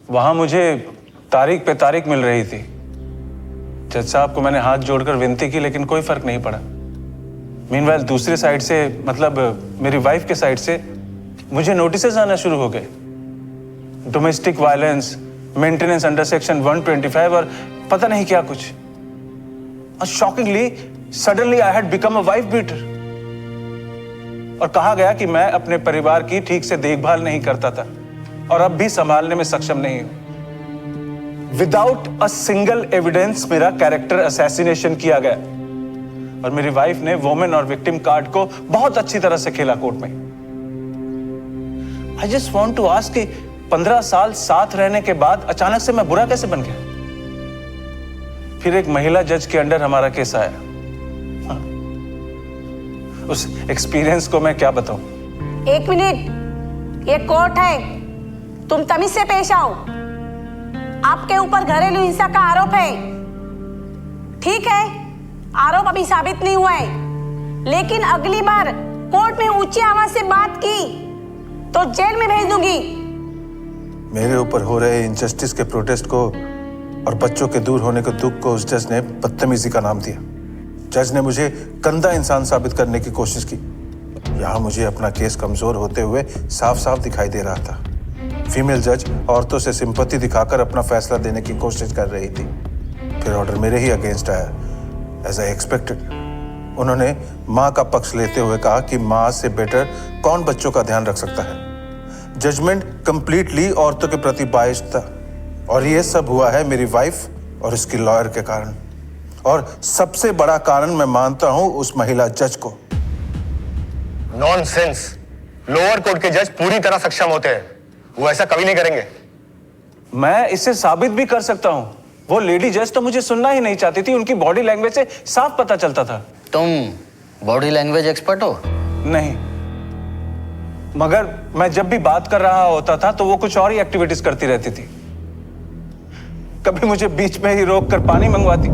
वहां मुझे तारीख पे तारीख मिल रही थी। जज साहब को मैंने हाथ जोड़कर विनती की, लेकिन कोई फर्क नहीं पड़ा। मीनवाइल दूसरी साइड से, मतलब मेरी वाइफ के साइड से मुझे नोटिसेस आना शुरू हो गए। Domestic violence, maintenance under section 125 और पता नहीं क्या कुछ। Shockingly suddenly I had become a wife beater. और कहा गया कि मैं अपने परिवार की ठीक से देखभाल नहीं करता था और अब भी संभालने में सक्षम नहीं हूं। विदाउट अ सिंगल एविडेंस मेरा कैरेक्टर असैसिनेशन किया गया और मेरी वाइफ ने वोमेन और विक्टिम कार्ड को बहुत अच्छी तरह से खेला कोर्ट में। I just want to ask कि 15 साल साथ रहने के बाद अचानक से मैं बुरा कैसे बन गया? फिर एक महिला जज के अंडर हमारा केस आया। उस एक्सपीरियंस को मैं क्या बताऊं? एक मिनट, ये कोर्ट है, तुम तमीज से पेश आओ। आपके ऊपर घरेलू हिंसा का आरोप है। ठीक है, आरोप अभी साबित नहीं हुआ है, लेकिन अगली बार कोर्ट में ऊंची आवाज से बात की तो जेल में भेज दूंगी। मेरे ऊपर हो रहे इनजस्टिस के प्रोटेस्ट को और बच्चों के दूर होने के दुख को उस जज ने बदतमीजी का नाम दिया। जज ने मुझे गंदा इंसान साबित करने की कोशिश की। यहाँ मुझे अपना केस कमजोर होते हुए साफ साफ दिखाई दे रहा था। फीमेल जज औरतों से सिंपैथी दिखाकर अपना फैसला देने की कोशिश कर रही थी। फिर ऑर्डर मेरे ही अगेंस्ट आया, एज आई एक्सपेक्टेड। उन्होंने माँ का पक्ष लेते हुए कहा कि माँ से बेटर कौन बच्चों का ध्यान रख सकता है। जजमेंट कंप्लीटली औरतों के प्रति बाइस्ड था और ये सब हुआ है मेरी वाइफ और उसकी लॉयर के कारण। और सबसे बड़ा कारण मैं मानता हूं उस महिला जज को। नॉनसेंस। लोअर कोर्ट के जज पूरी तरह सक्षम होते हैं, वो ऐसा कभी नहीं करेंगे। मैं इसे साबित भी कर सकता हूं। वो लेडी जज तो मुझे सुनना ही नहीं चाहती थी, उनकी बॉडी लैंग्वेज से साफ पता चलता था। तुम बॉडी लैंग्वेज एक्सपर्ट हो? नहीं, मगर मैं जब भी बात कर रहा होता था तो वो कुछ और ही एक्टिविटीज करती रहती थी। कभी मुझे बीच में ही रोक कर पानी मंगवाती।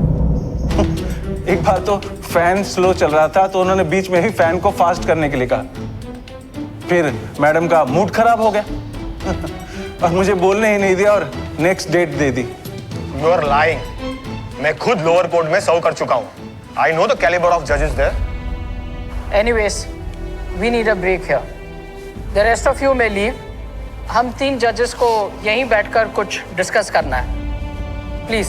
एक बार तो फैन स्लो चल रहा था तो उन्होंने बीच में ही फैन को फास्ट करने के लिए कहा। फिर मैडम का मूड खराब हो गया और मुझे बोलने ही नहीं दिया और नेक्स्ट डेट दे दी। You are lying. मैं खुद लोअर कोर्ट में सर्व कर चुका हूं। I know the calibre of जजेस there. Anyways, we need a break here. The rest of you may leave. हम 3 जजेस को यहीं बैठकर कुछ डिस्कस करना है, प्लीज।